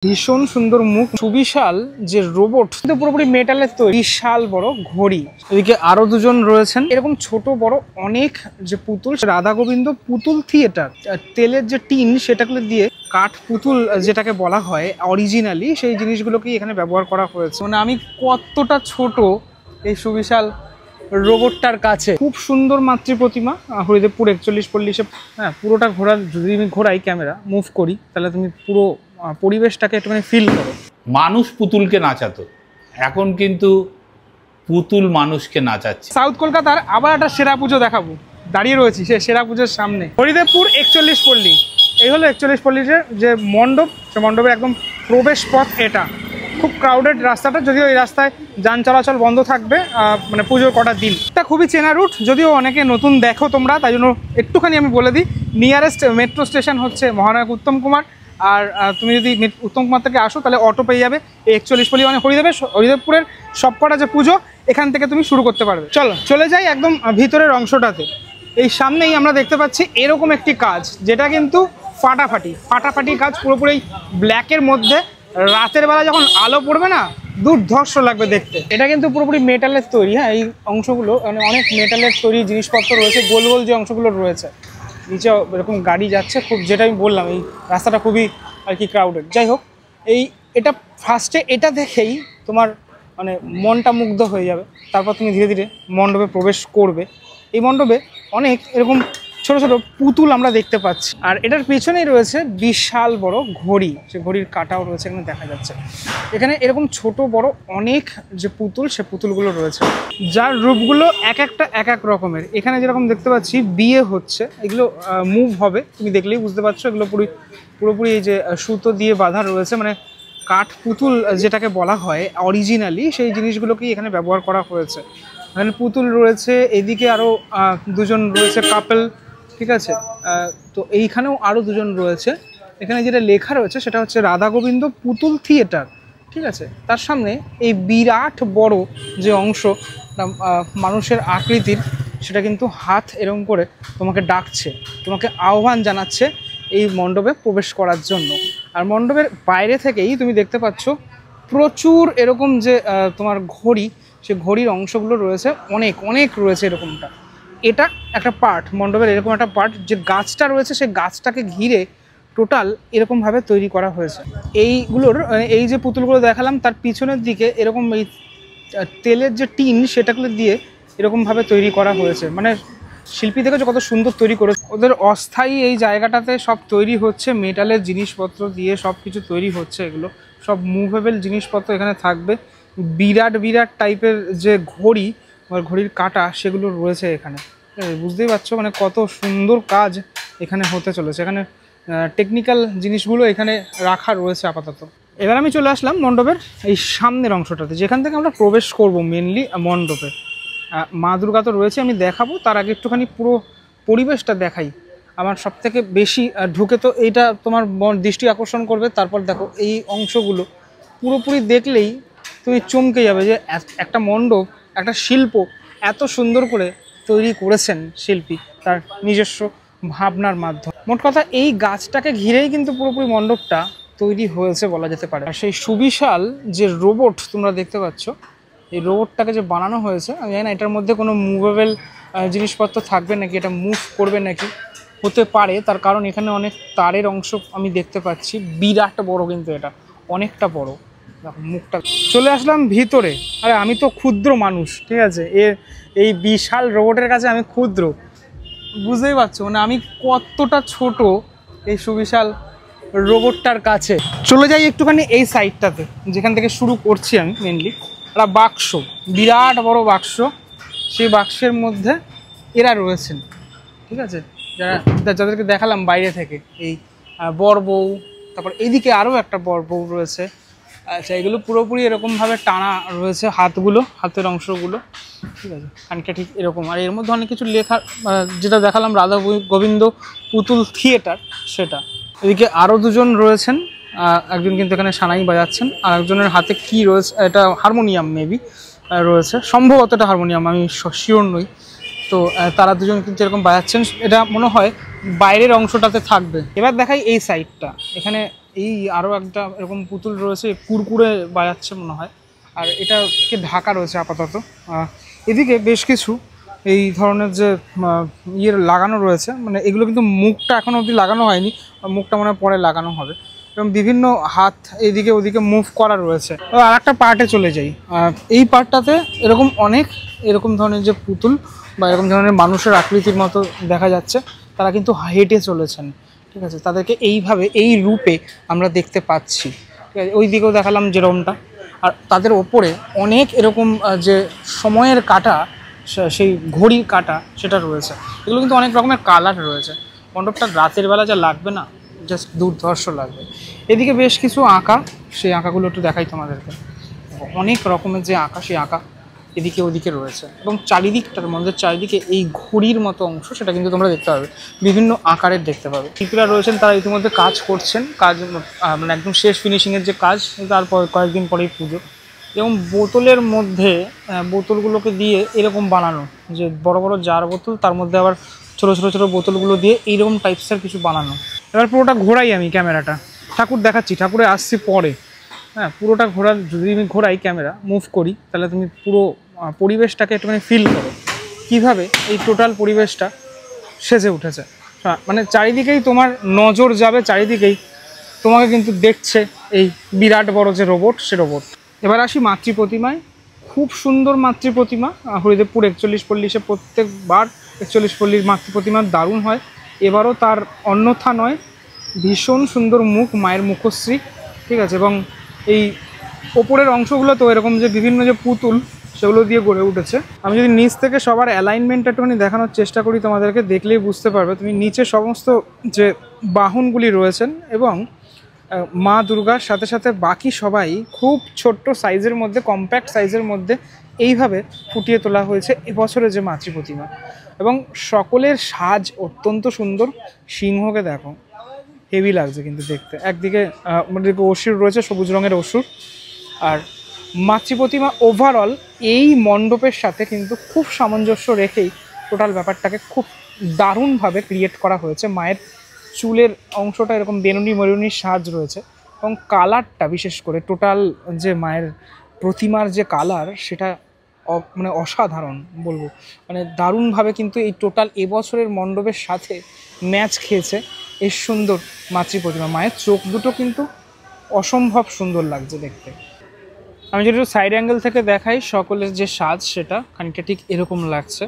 ভীষণ সুন্দর মুখ, সুবিশাল যে রোবট, কিন্তু পুরোপুরি মেটালের তৈরি, বিশাল বড় ঘড়ি। এদিকে আরো দুজন রয়েছেন, এরকম ছোট বড় অনেক যে পুতুল, রাধা গোবিন্দ পুতুল থিয়েটার। তেলের যে টিন সেটাগুলো দিয়ে কাঠ পুতুল যেটাকে বলা হয় অরিজিনালি, সেই জিনিসগুলোকেই এখানে ব্যবহার করা হয়েছে। মানে আমি কতটা ছোট এই সুবিশাল রোবটটার কাছে। খুব সুন্দর মাতৃ প্রতিমা, হরিদেবপুর 41 পল্লীশে। হ্যাঁ, পুরোটা ঘোরার, যদি আমি ঘোরাই ক্যামেরা মুভ করি, তাহলে তুমি পুরো পরিবেশটাকে একটুখানি ফিল করো। মানুষ পুতুলকে নাচাতো, এখন কিন্তু পুতুল মানুষকে নাচাচ্ছে। সাউথ কলকাতার আবার একটা সেরা পুজো দেখাবো, দাঁড়িয়ে রয়েছি সে সেরা পুজোর সামনে। হরিদেবপুর 41 পল্লী, এই হলো 41 পল্লীর যে মণ্ডপ, সে মণ্ডপের একদম প্রবেশ পথ এটা। খুব ক্রাউডেড রাস্তাটা, যদিও এই রাস্তায় যান চলাচল বন্ধ থাকবে মানে পুজোর কটার দিন। এটা খুবই চেনা রুট, যদিও অনেকে নতুন দেখো তোমরা, তাই জন্য একটুখানি আমি বলে দিই। নিয়ারেস্ট মেট্রো স্টেশন হচ্ছে মহানায়ক উত্তম কুমার। আর তুমি যদি উত্তম কুমার থেকে আসো তাহলে অটো পেয়ে যাবে। এই 41 পল্লী মানে হরিদেবপুরের সবকটা যে পুজো এখান থেকে তুমি শুরু করতে পারবে। চলো চলে যাই একদম ভিতরের অংশটাতে। এই সামনেই আমরা দেখতে পাচ্ছি এরকম একটি কাজ, যেটা কিন্তু ফাটাফাটি কাজ, পুরোপুরি ব্ল্যাকের মধ্যে। রাতের বেলা যখন আলো পড়বে না, দুর্ধর্ষ লাগবে দেখতে। এটা কিন্তু পুরোপুরি মেটালের তৈরি। হ্যাঁ, এই অংশগুলো মানে অনেক মেটালের তৈরি জিনিসপত্র রয়েছে। গোল গোল যে অংশগুলো রয়েছে, নিচে এরকম গাড়ি যাচ্ছে খুব, যেটা আমি বললাম এই রাস্তাটা খুবই আর কি ক্রাউডেড। যাই হোক, এটা ফার্স্টে এটা দেখেই তোমার মানে মনটা মুগ্ধ হয়ে যাবে। তারপর তুমি ধীরে ধীরে মণ্ডপে প্রবেশ করবে। এই মণ্ডপে অনেক এরকম ছোট ছোট পুতুল আমরা দেখতে পাচ্ছি, আর এটার পিছনেই রয়েছে বিশাল বড় ঘড়ি। সে ঘড়ির কাঁটাও রয়েছে, এখানে দেখা যাচ্ছে। এখানে এরকম ছোট বড় অনেক যে পুতুল, সে পুতুলগুলো রয়েছে, যার রূপগুলো এক এক রকমের। এখানে যেরকম দেখতে পাচ্ছি বিয়ে হচ্ছে, এগুলো মুভ হবে, তুমি দেখলেই বুঝতে পারছো। এগুলো পুরোপুরি এই যে সুতো দিয়ে বাঁধা রয়েছে, মানে কাঠ পুতুল যেটাকে বলা হয় অরিজিনালি, সেই জিনিসগুলোকেই এখানে ব্যবহার করা হয়েছে। এখানে পুতুল রয়েছে, এদিকে আরও দুজন রয়েছে কাপল, ঠিক আছে। তো এইখানেও আরও দুজন রয়েছে। এখানে যেটা লেখা রয়েছে সেটা হচ্ছে রাধা গোবিন্দ পুতুল থিয়েটার, ঠিক আছে। তার সামনে এই বিরাট বড় যে অংশ মানুষের আকৃতির, সেটা কিন্তু হাত এরকম করে তোমাকে ডাকছে, তোমাকে আহ্বান জানাচ্ছে এই মণ্ডপে প্রবেশ করার জন্য। আর মণ্ডপের বাইরে থেকেই তুমি দেখতে পাচ্ছ প্রচুর এরকম যে তোমার ঘড়ি, সে ঘড়ির অংশগুলো রয়েছে, অনেক রয়েছে এরকমটা। এটা একটা পার্ট, মণ্ডপের এরকম একটা পার্ট। যে গাছটা রয়েছে, সেই গাছটাকে ঘিরে টোটাল এরকমভাবে তৈরি করা হয়েছে। এইগুলোর এই যে পুতুলগুলো দেখালাম, তার পিছনের দিকে এরকম এই তেলের যে টিন সেটাগুলো দিয়ে এরকমভাবে তৈরি করা হয়েছে। মানে শিল্পী দেখেছো কত সুন্দর তৈরি করেছে। ওদের অস্থায়ী এই জায়গাটাতে সব তৈরি হচ্ছে, মেটালের জিনিসপত্র দিয়ে সব কিছু তৈরি হচ্ছে। এগুলো সব মুভেবল জিনিসপত্র এখানে থাকবে। বিরাট টাইপের যে ঘড়ি, ঘড়ির কাঁটা, সেগুলো রয়েছে এখানে। বুঝতেই পারছো মানে কত সুন্দর কাজ এখানে হতে চলেছে। এখানে টেকনিক্যাল জিনিসগুলো এখানে রাখা রয়েছে আপাতত। এবার আমি চলে আসলাম মণ্ডপের এই সামনের অংশটাতে, যেখান থেকে আমরা প্রবেশ করব মেনলি মণ্ডপে। মা দুর্গা তো রয়েছে, আমি দেখাবো। তার আগে একটুখানি পুরো পরিবেশটা দেখাই। আমার সবথেকে বেশি ঢুকে তো এইটা তোমার দৃষ্টি আকর্ষণ করবে। তারপর দেখো এই অংশগুলো পুরোপুরি দেখলেই তুমি চমকে যাবে যে একটা মণ্ডপ, একটা শিল্প এত সুন্দর করে তৈরি করেছেন শিল্পী তার নিজস্ব ভাবনার মাধ্যমে। মোট কথা এই গাছটাকে ঘিরেই কিন্তু পুরোপুরি মণ্ডপটা তৈরি হয়েছে বলা যেতে পারে। আর সেই সুবিশাল যে রোবট তোমরা দেখতে পাচ্ছ, এই রোবটটাকে যে বানানো হয়েছে, আমি জানি না এটার মধ্যে কোনো মুভেবল জিনিসপত্র থাকবে নাকি, এটা মুভ করবে নাকি, হতে পারে। তার কারণ এখানে অনেক তারের অংশ আমি দেখতে পাচ্ছি। বিরাট বড়, কিন্তু এটা অনেকটা বড়। দেখো মুখটা। চলে আসলাম ভিতরে। আরে আমি তো ক্ষুদ্র মানুষ, ঠিক আছে, এই বিশাল রোবটের কাছে আমি ক্ষুদ্র, বুঝতেই পারছো মানে আমি কতটা ছোট এই সুবিশাল রোবটটার কাছে। চলে যাই একটুখানি এই সাইডটাতে, যেখান থেকে শুরু করছি আমি মেনলি। একটা বাক্স, বিরাট বড় বাক্স। সেই বাক্সের মধ্যে এরা রয়েছেন, ঠিক আছে, যাদেরকে দেখালাম বাইরে থেকে। এই বর বউ, তারপর এইদিকে আরও একটা বর বউ রয়েছে। আচ্ছা, এগুলো পুরোপুরি এরকমভাবে টানা রয়েছে, হাতের অংশগুলো, ঠিক আছে, খানিকটা ঠিক এরকম। আর এর মধ্যে অনেক কিছু লেখা, যেটা দেখালাম রাধা গোবিন্দ পুতুল থিয়েটার, সেটা। এদিকে আরও দুজন রয়েছেন, একজন কিন্তু এখানে সানাই বাজাচ্ছেন, আর একজনের হাতে কি রয়েছে, এটা হারমোনিয়াম মেবি রয়েছে, সম্ভবত এটা হারমোনিয়াম, আমি শিওর নই। তো তারা দুজন কিন্তু এরকম বাজাচ্ছেন, এটা মনে হয় বাইরের অংশটাতে থাকবে। এবার দেখাই এই সাইডটা। এখানে এই আরও একটা এরকম পুতুল রয়েছে, কুরকুরে বাজাচ্ছে মনে হয়, আর এটাকে ঢাকা রয়েছে আপাতত। এদিকে বেশ কিছু এই ধরনের যে ইয়ে লাগানো রয়েছে, মানে এগুলো কিন্তু মুখটা এখনও অবধি লাগানো হয়নি, মুখটা মনে হয় পরে লাগানো হবে, এবং বিভিন্ন হাত এদিকে ওদিকে মুভ করা রয়েছে। আর একটা পার্টে চলে যাই, এই পার্টটাতে এরকম অনেক এরকম ধরনের যে পুতুল বা এরকম ধরনের মানুষের আকৃতির মতো দেখা যাচ্ছে, তারা কিন্তু হেঁটে চলেছেন, ঠিক আছে, তাদেরকে এইভাবে এই রূপে আমরা দেখতে পাচ্ছি, ঠিক আছে। ওই দিকেও দেখালাম যেরকমটা, আর তাদের ওপরে অনেক এরকম যে সময়ের কাঁটা, সেই ঘড়ির কাঁটা সেটা রয়েছে। এগুলো কিন্তু অনেক রকমের কালার রয়েছে। মণ্ডপটা রাতের বেলা যা লাগবে না, জাস্ট দুর্ধর্ষ লাগবে। এদিকে বেশ কিছু আঁকা, সেই আঁকাগুলো একটু দেখাই তোমাদেরকে। অনেক রকমের যে আঁকা, সেই আঁকা এদিকে ওদিকে রয়েছে, এবং চারিদিকটার মধ্যে চারিদিকে এই ঘড়ির মতো অংশ সেটা কিন্তু তোমরা দেখতে পাবে, বিভিন্ন আকারের দেখতে পাবে। শিল্পীরা রয়েছেন, তারা ইতিমধ্যে কাজ করছেন, কাজ মানে একদম শেষ ফিনিশিংয়ের যে কাজ, তারপর কয়েকদিন পরেই পুজো। এবং বোতলের মধ্যে বোতলগুলোকে দিয়ে এরকম বানানো, যে বড় বড় জার বোতল, তার মধ্যে আবার ছোটো ছোটো ছোটো বোতলগুলো দিয়ে এইরকম টাইপসের কিছু বানানো। এবার পুরোটা ঘোরাই আমি ক্যামেরাটা, ঠাকুর দেখাচ্ছি, ঠাকুরে আসছি পরে। হ্যাঁ, পুরোটা ঘোরার, যদি আমি ঘোরাই ক্যামেরা মুভ করি, তাহলে তুমি পুরো পরিবেশটাকে একটুখানি ফিল করো, কীভাবে এই টোটাল পরিবেশটা সেজে উঠেছে। মানে চারিদিকেই তোমার নজর যাবে, চারিদিকেই তোমাকে কিন্তু দেখছে এই বিরাট বড় যে রোবট, সে রোবট। এবার আসি মাতৃ প্রতিমায়। খুব সুন্দর মাতৃ প্রতিমা। হরিদেবপুর 41 পল্লীতে প্রত্যেকবার 41 পল্লীর মাতৃ প্রতিমা দারুণ হয়, এবারও তার অন্যথা নয়। ভীষণ সুন্দর মুখ, মায়ের মুখশ্রী, ঠিক আছে, এবং এই ওপরের অংশগুলো তো এরকম যে বিভিন্ন যে পুতুল, সেগুলো দিয়ে গড়ে উঠেছে। আমি যদি নিচ থেকে সবার অ্যালাইনমেন্টটা একটুখানি দেখানোর চেষ্টা করি, তোমাদেরকে দেখলেই বুঝতে পারবে। তুমি নিচে সমস্ত যে বাহনগুলি রয়েছেন এবং মা দুর্গার সাথে সাথে বাকি সবাই খুব ছোট্ট সাইজের মধ্যে, কম্প্যাক্ট সাইজের মধ্যে এইভাবে ফুটিয়ে তোলা হয়েছে এবছরের যে মাতৃ প্রতিমা, এবং সকলের সাজ অত্যন্ত সুন্দর। সিংহকে দেখো, হেভি লাগছে কিন্তু দেখতে। একদিকে অসুর রয়েছে, সবুজ রঙের অসুর। আর মাতৃ প্রতিমা ওভারঅল এই মণ্ডপের সাথে কিন্তু খুব সামঞ্জস্য রেখেই টোটাল ব্যাপারটাকে খুব দারুণভাবে ক্রিয়েট করা হয়েছে। মায়ের চুলের অংশটা এরকম বেনুনি মরুনির সাজ রয়েছে, এবং কালারটা বিশেষ করে টোটাল যে মায়ের প্রতিমার যে কালার, সেটা মানে অসাধারণ বলবো, মানে দারুণভাবে কিন্তু এই টোটাল এবছরের মণ্ডপের সাথে ম্যাচ খেয়েছে এই সুন্দর মাতৃ প্রতিমা। মায়ের চোখ দুটো কিন্তু অসম্ভব সুন্দর লাগছে দেখতে। আমি যদি একটু সাইড অ্যাঙ্গেল থেকে দেখাই, সকলের যে সাজ সেটা খানিকটা ঠিক এরকম লাগছে।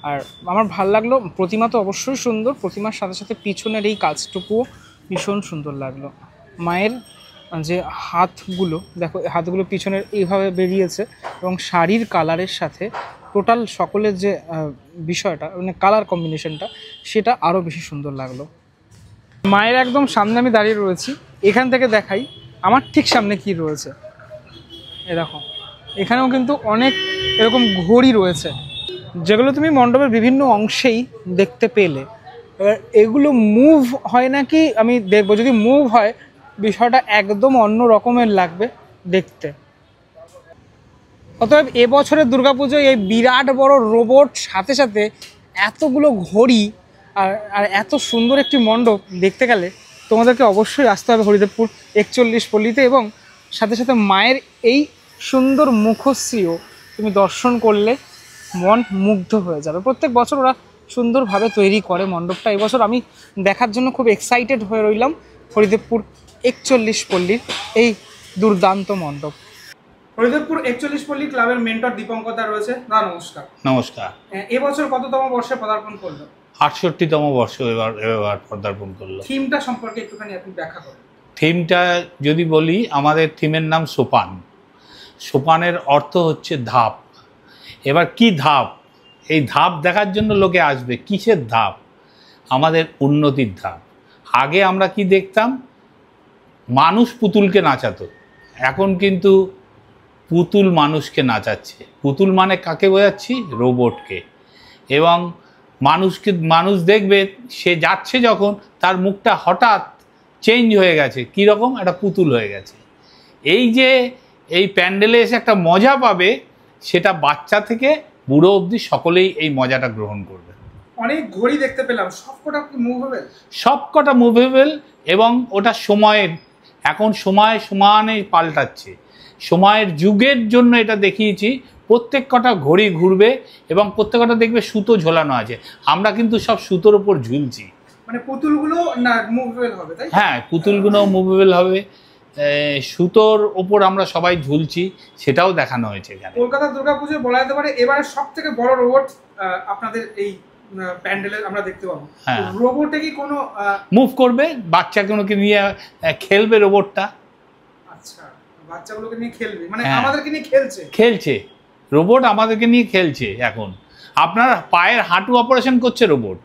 আর আমার ভাল লাগলো, প্রতিমা তো অবশ্যই সুন্দর, প্রতিমার সাথে সাথে পিছনের এই কাজটুকুও ভীষণ সুন্দর লাগলো। মায়ের যে হাতগুলো দেখো, হাতগুলো পিছনের এইভাবে বেরিয়েছে, এবং শাড়ির কালারের সাথে টোটাল সকলের যে বিষয়টা, মানে কালার কম্বিনেশনটা, সেটা আরও বেশি সুন্দর লাগলো। মায়ের একদম সামনে আমি দাঁড়িয়ে রয়েছি, এখান থেকে দেখাই আমার ঠিক সামনে কি রয়েছে। এ দেখো, এখানেও কিন্তু অনেক এরকম ঘড়ি রয়েছে, যেগুলো তুমি মণ্ডপের বিভিন্ন অংশেই দেখতে পেলে। এবার এগুলো মুভ হয় নাকি আমি দেখবো, যদি মুভ হয় বিষয়টা একদম অন্য রকমের লাগবে দেখতে। অতএব এবছরের দুর্গাপুজোয় এই বিরাট বড় রোবট সাথে সাথে এতগুলো ঘড়ি আর এত সুন্দর একটি মণ্ডপ দেখতে গেলে তোমাদেরকে অবশ্যই আসতে হবে হরিদেবপুর 41 পল্লীতে, এবং সাথে সাথে মায়ের এই সুন্দর মুখশ্রীও তুমি দর্শন করলে মন মুগ্ধ হয়ে যাবে। প্রত্যেক বছর ওরা সুন্দরভাবে তৈরি করে মণ্ডপটা। এবছর আমি দেখার জন্য খুব এক্সাইটেড হয়ে রইলাম হরিদেবপুর 41 পল্লীর এই দুর্দান্ত মণ্ডপ। হরিদেবপুর 41 পল্লী ক্লাবের মেন্টর দীপঙ্কর দা রয়েছে। না, নমস্কার। নমস্কার। এবছর কততম বর্ষে পদার্পণ করলো? 68তম বর্ষ এবার পদার্পণ করলো। থিমটা সম্পর্কে একটুখানি আপনি ব্যাখ্যা করুন। থিমটা যদি বলি, আমাদের থিমের নাম সোপান। সোপানের অর্থ হচ্ছে ধাপ। এবার কি ধাপ? এই ধাপ দেখার জন্য লোকে আসবে। কিসের ধাপ? আমাদের উন্নতির ধাপ। আগে আমরা কি দেখতাম? মানুষ পুতুলকে নাচাতো, এখন কিন্তু পুতুল মানুষকে নাচাচ্ছে। পুতুল মানে কাকে বোঝাচ্ছি? রোবটকে। এবং মানুষ দেখবে, সে যাচ্ছে যখন, তার মুখটা হঠাৎ চেঞ্জ হয়ে গেছে, কীরকম একটা পুতুল হয়ে গেছে। এই যে এই প্যান্ডেলে এসে একটা মজা পাবে, সেটা বাচ্চা থেকে বুড়ো অবধি সকলেই এই মজাটা গ্রহণ করবে। অনেক ঘড়ি দেখতে পেলাম, সবকটা কি মুভেবল? সবকটা মুভেবল, এবং ওটা সময়ের এখন সময় সমানে পাল্টাচ্ছে, সময়ের যুগের জন্য এটা দেখিয়েছি। প্রত্যেক কটা ঘড়ি ঘুরবে এবং প্রত্যেক কটা দেখবে সুতো ঝোলানো আছে। আমরা কিন্তু সব সুতোর উপর ঝুলছি। মানে পুতুলগুলো না মুভেবল হবে, তাই? হ্যাঁ, পুতুলগুলো মুভেবল হবে, সুতোর ওপর আমরা সবাই ঝুলছি, সেটাও দেখানো হয়েছে এখানে। কলকাতা দুর্গাপুজো বলা যেতে পারে এবারে সব থেকে বড় রোবট আপনাদের এই প্যান্ডেলে আমরা দেখতে পাবো। রোবটে কি কোনো মুভ করবে, বাচ্চাগুলোকে নিয়ে খেলবে রোবটটা। আচ্ছা, বাচ্চাগুলোকে নিয়ে খেলবে, মানে আমাদেরকে নিয়ে খেলছে রোবট, আমাদেরকে নিয়ে খেলছে। এখন আপনার পায়ের হাঁটু অপারেশন করছে রোবট।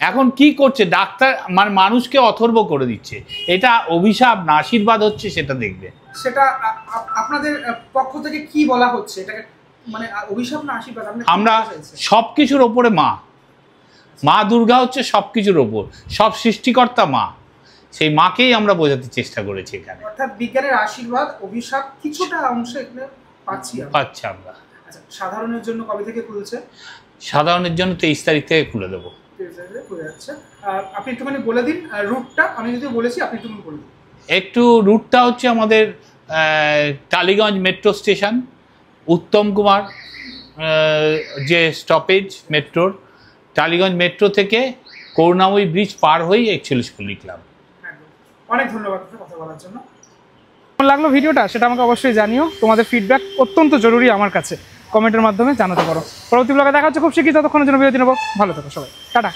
এখন কি করছে ডাক্তার, মানে মানুষকে অথর্ব করে দিচ্ছে। এটা অভিশাপ না আশীর্বাদ হচ্ছে সেটা দেখবে। সেটা আপনাদের পক্ষ থেকে কি বলা হচ্ছে, এটাকে মানে অভিশাপ না আশীর্বাদ? আমরা সবকিছুর ওপরে মা দুর্গা হচ্ছে সবকিছুর ওপর, সব সৃষ্টিকর্তা মা, সেই মাকেই আমরা বোঝাতে চেষ্টা করেছি এখানে। অর্থাৎ বিজ্ঞানের আশীর্বাদ, অভিশাপ কিছুটা অংশে এখানে পাচ্ছি আমরা। আচ্ছা, সাধারণের জন্য কবে থেকে খুলছে? সাধারণের জন্য 23 তারিখ থেকে খুলে দেবো। আপনি একটুখানি বলে দিন রুটটা, আমি যদি বলেছি আপনি একটু বলে দিন। একটু রুটটা হচ্ছে আমাদের টালিগঞ্জ মেট্রো স্টেশন, উত্তম কুমার যে স্টপেজ মেট্রোর, টালিগঞ্জ মেট্রো থেকে করুণাময়ী ব্রিজ পার হয়ে 41 পল্লী ক্লাব। অনেক ধন্যবাদ কথা বলার জন্য। কেমন লাগলো ভিডিওটা সেটা আমাকে অবশ্যই জানিও। তোমাদের ফিডব্যাক অত্যন্ত জরুরি আমার কাছে, কমেন্টের মাধ্যমে জানাতে পারো। পরবর্তী ব্লগে দেখা হচ্ছে খুব শীঘ্রই, ততক্ষণের জন্য বিরতি নেবো। ভালো থেকো সবাই, টাটা।